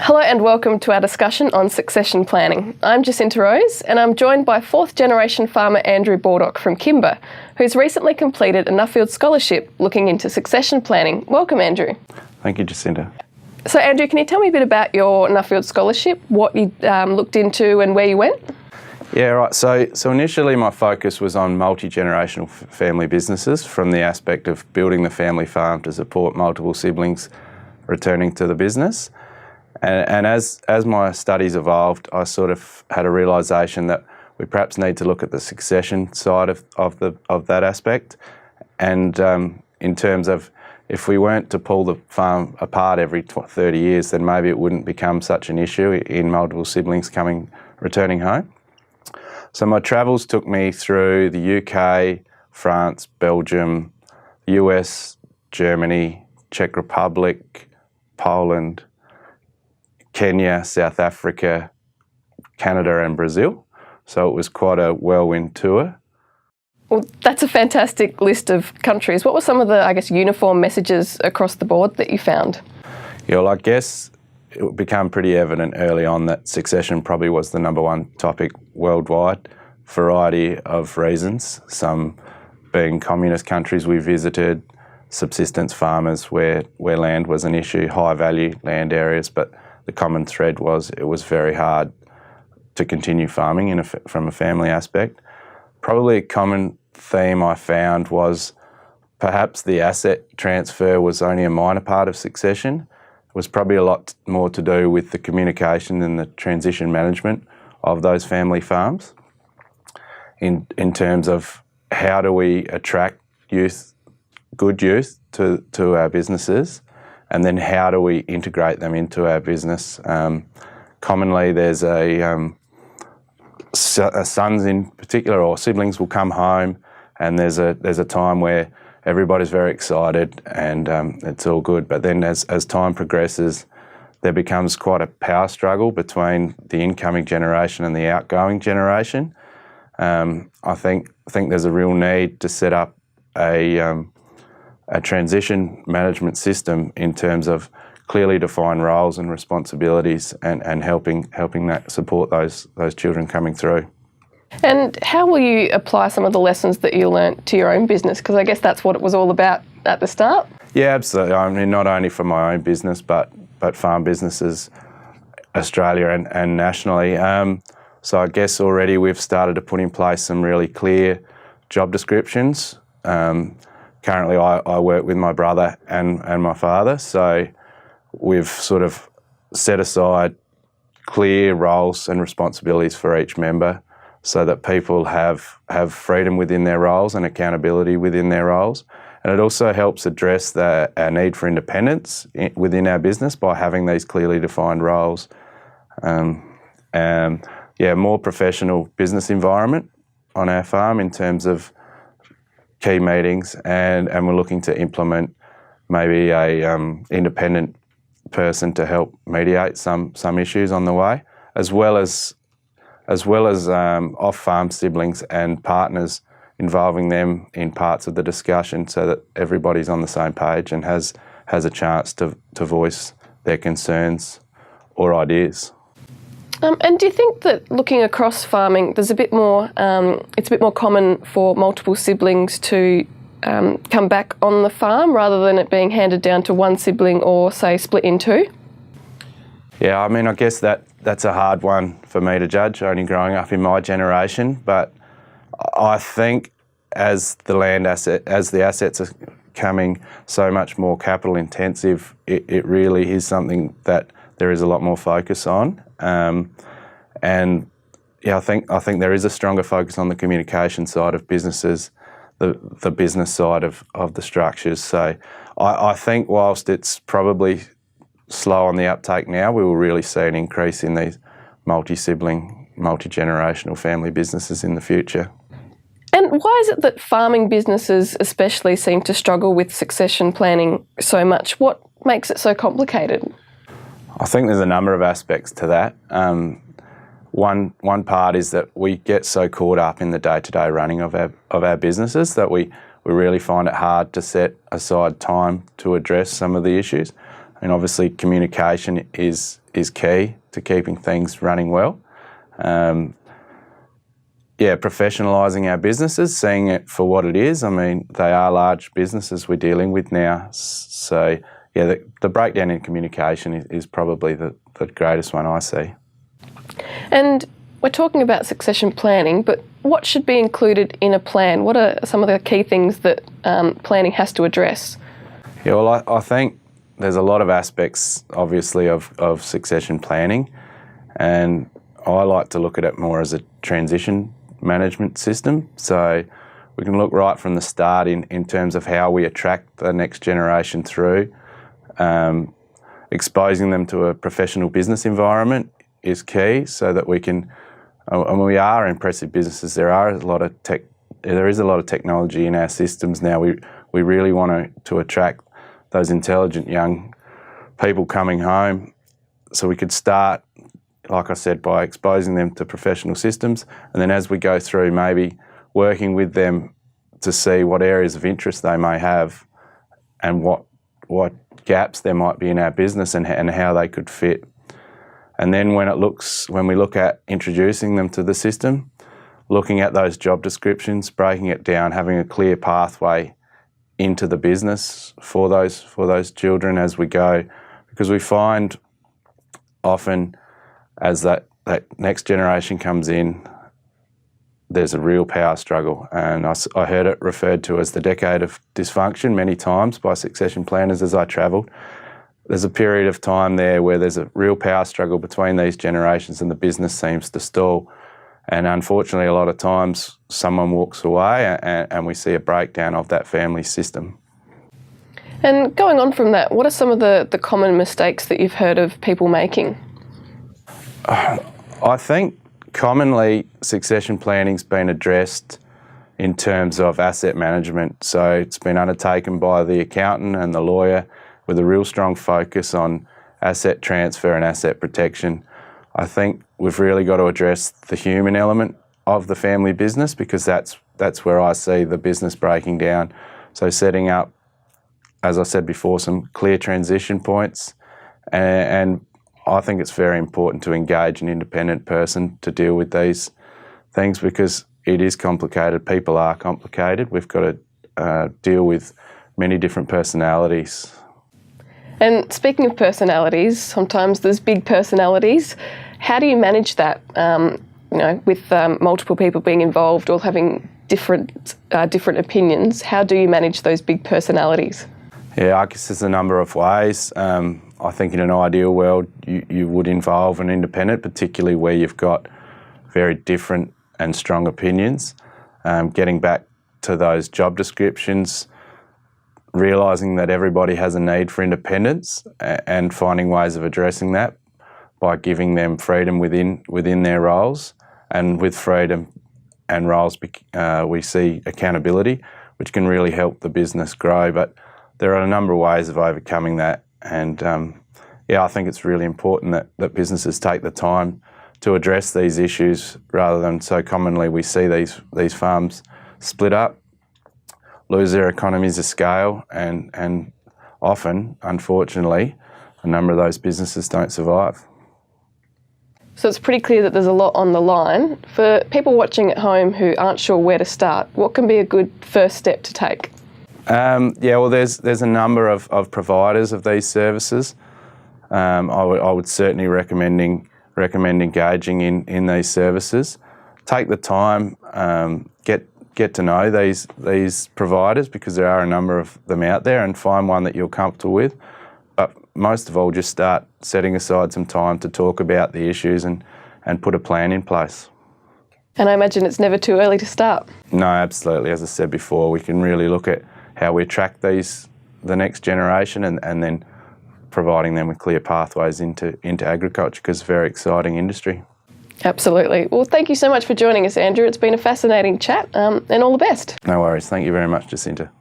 Hello and welcome to our discussion on succession planning. I'm Jacinta Rose and I'm joined by fourth generation farmer Andrew Baldock from Kimber, who's recently completed a Nuffield Scholarship looking into succession planning. Welcome, Andrew. Thank you, Jacinta. So Andrew, can you tell me a bit about your Nuffield Scholarship, what you looked into and where you went? Yeah, right. So initially my focus was on multi-generational family businesses from the aspect of building the family farm to support multiple siblings returning to the business. And as my studies evolved, I sort of had a realisation that we perhaps need to look at the succession side of that aspect. And in terms of if we weren't to pull the farm apart every 30 years, then maybe it wouldn't become such an issue in multiple siblings returning home. So my travels took me through the UK, France, Belgium, US, Germany, Czech Republic, Poland, Kenya, South Africa, Canada and Brazil. So it was quite a whirlwind tour. Well, that's a fantastic list of countries. What were some of the, uniform messages across the board that you found? Yeah, well, I guess it became pretty evident early on that succession probably was the number one topic worldwide, variety of reasons, some being communist countries we visited, subsistence farmers where land was an issue, high value land areas, but the common thread was it was very hard to continue farming from a family aspect. Probably a common theme I found was perhaps the asset transfer was only a minor part of succession. It was probably a lot more to do with the communication and the transition management of those family farms in terms of how do we attract good youth to our businesses, and then how do we integrate them into our business. Commonly there's sons in particular or siblings will come home and there's a time where everybody's very excited and it's all good, but then as time progresses there becomes quite a power struggle between the incoming generation and the outgoing generation. I think there's a real need to set up a transition management system in terms of clearly defined roles and responsibilities and helping that support those children coming through. And how will you apply some of the lessons that you learnt to your own business? Because I guess that's what it was all about at the start. Yeah, absolutely. I mean, not only for my own business, but farm businesses, Australia and nationally. So I guess already we've started to put in place some really clear job descriptions. Currently I work with my brother and my father, so we've sort of set aside clear roles and responsibilities for each member so that people have freedom within their roles and accountability within their roles. And it also helps address our need for independence within our business by having these clearly defined roles. More professional business environment on our farm in terms of key meetings, and we're looking to implement maybe a independent person to help mediate some issues on the way, as well as off-farm siblings and partners, involving them in parts of the discussion so that everybody's on the same page and has a chance to voice their concerns or ideas. And do you think that looking across farming, there's a bit more, it's a bit more common for multiple siblings to come back on the farm rather than it being handed down to one sibling or, say, split in two? Yeah, I mean, I guess that's a hard one for me to judge, only growing up in my generation. But I think as the assets are becoming so much more capital intensive, it really is something that there is a lot more focus on. I think there is a stronger focus on the communication side of businesses, the business side of the structures. So I think whilst it's probably slow on the uptake now, we will really see an increase in these multi-sibling, multi-generational family businesses in the future. And why is it that farming businesses especially seem to struggle with succession planning so much? What makes it so complicated? I think there's a number of aspects to that. One part is that we get so caught up in the day-to-day running of our businesses that we really find it hard to set aside time to address some of the issues. And obviously communication is is key to keeping things running well. Professionalising our businesses, seeing it for what it is. I mean, they are large businesses we're dealing with now. So, the breakdown in communication is probably the greatest one I see. And we're talking about succession planning, but what should be included in a plan? What are some of the key things that planning has to address? Yeah, well, I think there's a lot of aspects, obviously, of succession planning, and I like to look at it more as a transition management system. So we can look right from the start in terms of how we attract the next generation through. Exposing them to a professional business environment is key, so that we can, and we are impressive businesses. There is a lot of technology in our systems now. We really want to attract those intelligent young people coming home. So we could start, like I said, by exposing them to professional systems, and then as we go through, maybe working with them to see what areas of interest they may have and what gaps there might be in our business and how they could fit. And then when we look at introducing them to the system, looking at those job descriptions, breaking it down, having a clear pathway into the business for those children as we go, because we find often as that next generation comes in, there's a real power struggle, and I heard it referred to as the decade of dysfunction many times by succession planners as I travelled. There's a period of time there where there's a real power struggle between these generations and the business seems to stall. And unfortunately, a lot of times someone walks away and we see a breakdown of that family system. And going on from that, what are some of the common mistakes that you've heard of people making? I think commonly succession planning's been addressed in terms of asset management. So it's been undertaken by the accountant and the lawyer with a real strong focus on asset transfer and asset protection. I think we've really got to address the human element of the family business, because that's where I see the business breaking down. So setting up, as I said before, some clear transition points, and I think it's very important to engage an independent person to deal with these things, because it is complicated. People are complicated. We've got to deal with many different personalities. And speaking of personalities, sometimes there's big personalities. How do you manage that, with multiple people being involved, all having different opinions? How do you manage those big personalities? Yeah, I guess there's a number of ways. I think in an ideal world, you would involve an independent, particularly where you've got very different and strong opinions. Getting back to those job descriptions, realising that everybody has a need for independence and finding ways of addressing that by giving them freedom within their roles. And with freedom and roles, we see accountability, which can really help the business grow. But there are a number of ways of overcoming that. And I think it's really important that businesses take the time to address these issues, rather than so commonly we see these farms split up, lose their economies of scale, and often, unfortunately, a number of those businesses don't survive. So it's pretty clear that there's a lot on the line. For people watching at home who aren't sure where to start, what can be a good first step to take? There's a number of providers of these services. I would certainly recommend engaging in these services. Take the time, get to know these providers, because there are a number of them out there, and find one that you're comfortable with. But most of all, just start setting aside some time to talk about the issues and put a plan in place. And I imagine it's never too early to start. No, absolutely. As I said before, we can really look at how we attract the next generation and then providing them with clear pathways into agriculture, because it's a very exciting industry. Absolutely. Well, thank you so much for joining us, Andrew. It's been a fascinating chat, and all the best. No worries. Thank you very much, Jacinta.